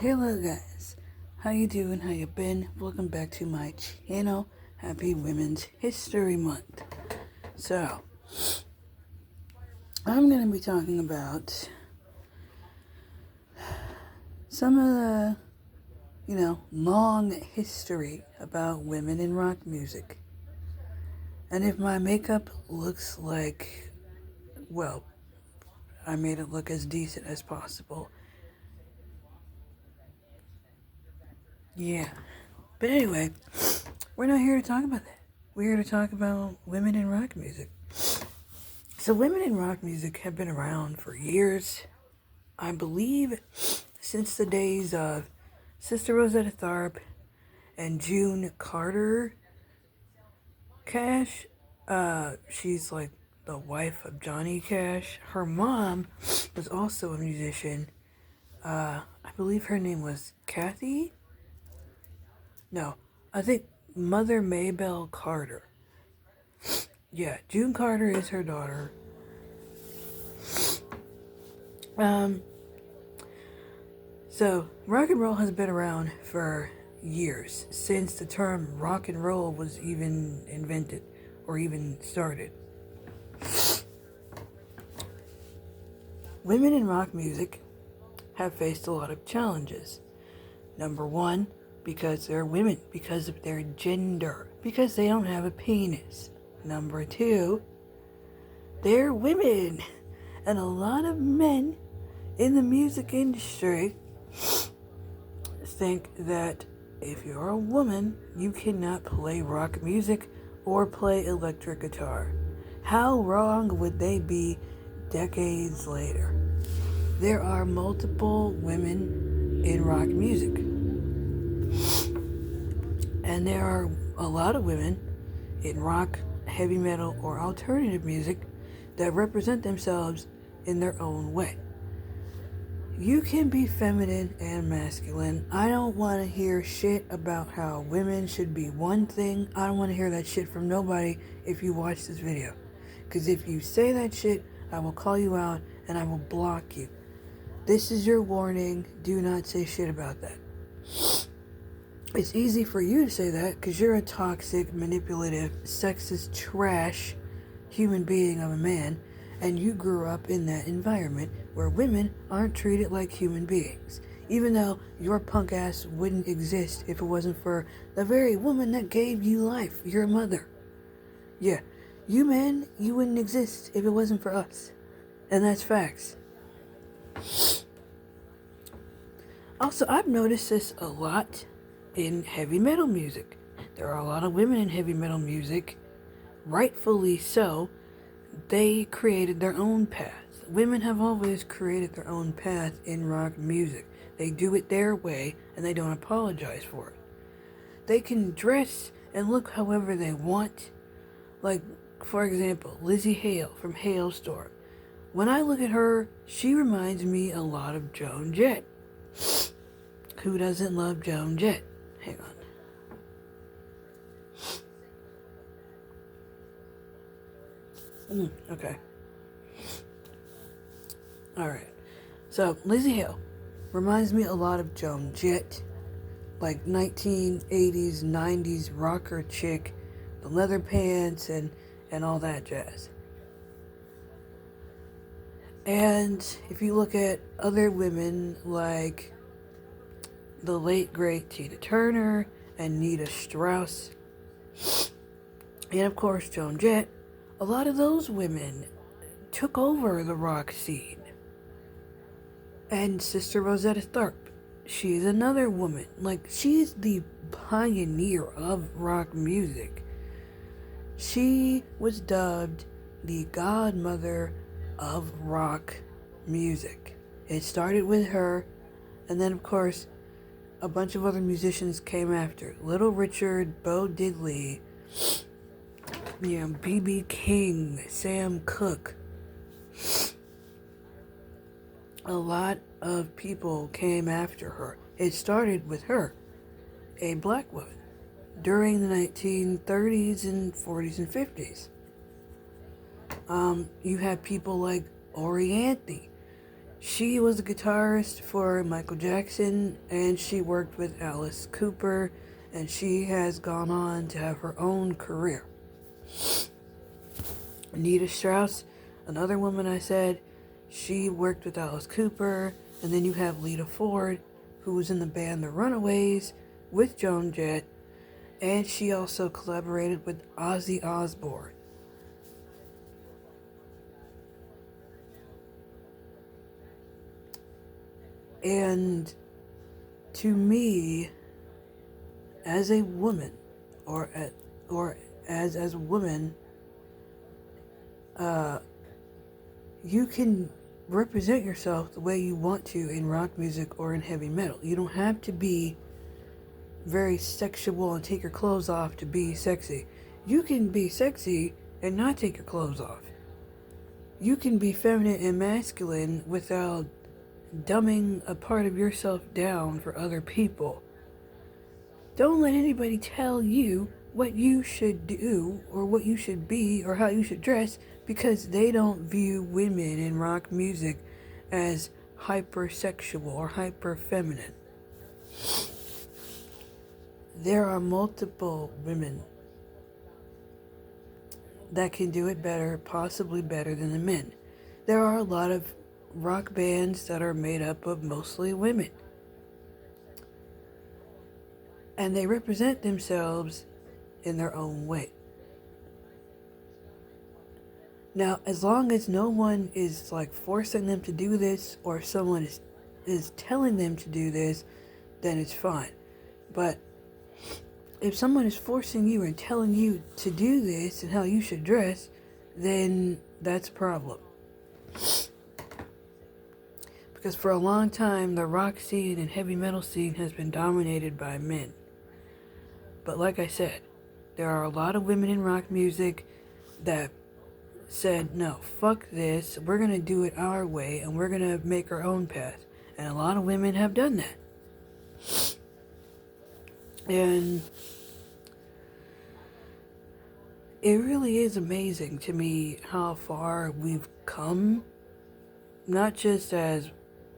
Hello guys, how you doing? How you been? Welcome back to my channel. Happy Women's History Month. So, I'm going to be talking about some of the, long history about women in rock music. And if my makeup looks like, well, I made it look as decent as possible. Yeah. But anyway, we're not here to talk about that. We're here to talk about women in rock music. So women in rock music have been around for years. I believe since the days of Sister Rosetta Tharpe and June Carter Cash. She's like the wife of Johnny Cash. Her mom was also a musician. I believe her name was Kathy. No, I think Mother Maybelle Carter. Yeah, June Carter is her daughter. So rock and roll has been around for years, since the term rock and roll was even invented or even started. Women in rock music have faced a lot of challenges. Number one, because they're women, because of their gender, because they don't have a penis. Number two, they're women. And a lot of men in the music industry think that if you're a woman, you cannot play rock music or play electric guitar. How wrong would they be decades later? There are multiple women in rock music. And there are a lot of women in rock, heavy metal, or alternative music that represent themselves in their own way. You can be feminine and masculine. I don't want to hear shit about how women should be one thing. I don't want to hear that shit from nobody if you watch this video. Because if you say that shit, I will call you out and I will block you. This is your warning. Do not say shit about that. It's easy for you to say that because you're a toxic, manipulative, sexist, trash human being of a man, and you grew up in that environment where women aren't treated like human beings. Even though your punk ass wouldn't exist if it wasn't for the very woman that gave you life, your mother. Yeah, you men, you wouldn't exist if it wasn't for us. And that's facts. Also, I've noticed this a lot in heavy metal music. There are a lot of women in heavy metal music, rightfully so. They created their own path. Women have always created their own path in rock music. They do it their way and they don't apologize for it. They can dress and look however they want. Like, for example, Lzzy Hale from Halestorm. When I look at her, she reminds me a lot of Joan Jett. Who doesn't love Joan Jett? Hang on. Okay. Alright. So, Lzzy Hale reminds me a lot of Joan Jett. Like 1980s, 90s rocker chick. The leather pants and all that jazz. And if you look at other women like the late great Tina Turner and Nita Strauss, and of course Joan Jett, a lot of those women took over the rock scene. And Sister Rosetta Tharpe, she's another woman. Like, she's the pioneer of rock music. She was dubbed the godmother of rock music. It started with her, and then of course a bunch of other musicians came after. Little Richard, Bo Diddley, B.B. King, Sam Cooke. A lot of people came after her. It started with her, a black woman, during the 1930s and 40s and 50s. You had people like Orianthi. She was a guitarist for Michael Jackson, and she worked with Alice Cooper, and she has gone on to have her own career. Anita Strauss, another woman I said, she worked with Alice Cooper, and then you have Lita Ford, who was in the band The Runaways with Joan Jett, and she also collaborated with Ozzy Osbourne. And to me, as a woman, or as a woman, you can represent yourself the way you want to in rock music or in heavy metal. You don't have to be very sexual and take your clothes off to be sexy. You can be sexy and not take your clothes off. You can be feminine and masculine without dumbing a part of yourself down for other people. Don't let anybody tell you what you should do or what you should be or how you should dress, because they don't view women in rock music as hypersexual or hyper feminine. There are multiple women that can do it better, possibly better than the men. There are a lot of rock bands that are made up of mostly women, and they represent themselves in their own way. Now, as long as no one is like forcing them to do this, or someone is telling them to do this, then it's fine. But if someone is forcing you and telling you to do this and how you should dress, then that's a problem. Because for a long time, the rock scene and heavy metal scene has been dominated by men. But like I said, there are a lot of women in rock music that said, no, fuck this, we're going to do it our way, and we're going to make our own path. And a lot of women have done that. And it really is amazing to me how far we've come, not just as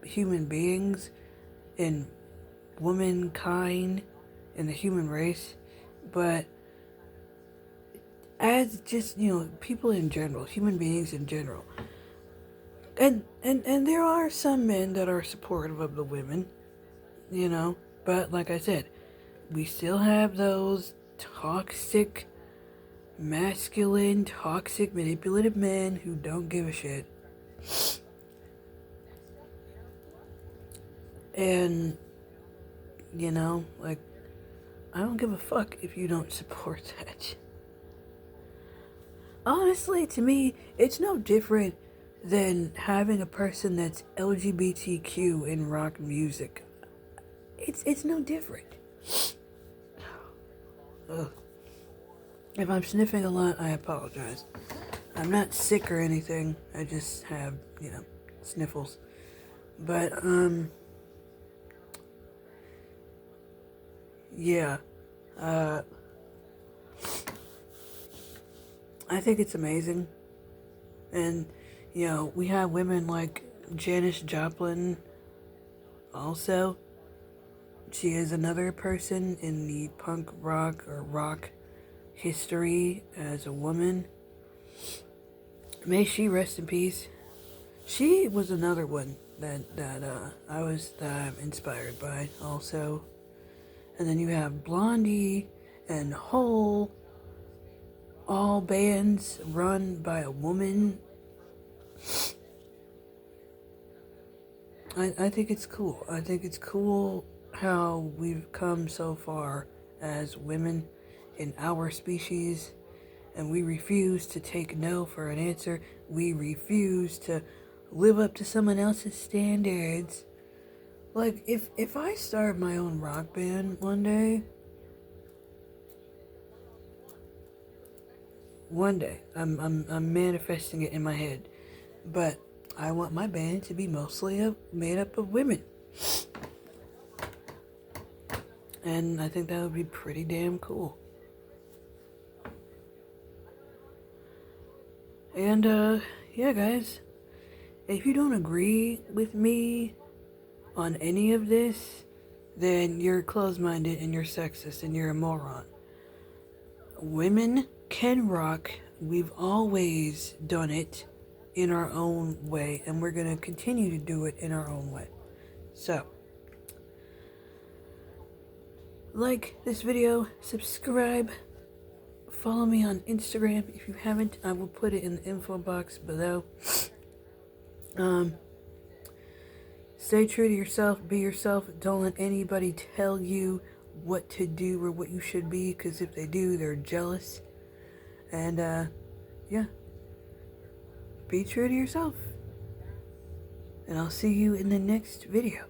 human beings in womankind, in the human race, but as just, people in general, human beings in general. And there are some men that are supportive of the women, but like I said, we still have those toxic, masculine, toxic, manipulative men who don't give a shit. And, I don't give a fuck if you don't support that. Honestly, to me, it's no different than having a person that's LGBTQ in rock music. It's no different. Ugh. If I'm sniffing a lot, I apologize. I'm not sick or anything. I just have, sniffles. But, yeah. I think it's amazing. And, we have women like Janis Joplin also. She is another person in the punk rock or rock history as a woman. May she rest in peace. She was another one that I was inspired by also. And then you have Blondie and Hole, all bands run by a woman. I think it's cool. I think it's cool how we've come so far as women in our species, and we refuse to take no for an answer. We refuse to live up to someone else's standards. Like, if I start my own rock band one day, I'm manifesting it in my head, but I want my band to be mostly made up of women. And I think that would be pretty damn cool. And, yeah, guys. If you don't agree with me on any of this, then you're closed-minded and you're sexist and you're a moron. Women can rock. We've always done it in our own way, and we're going to continue to do it in our own way. So, like this video, subscribe, follow me on Instagram if you haven't. I will put it in the info box below. Stay true to yourself, be yourself. Don't let anybody tell you what to do or what you should be, because if they do, they're jealous. And yeah, be true to yourself. And I'll see you in the next video.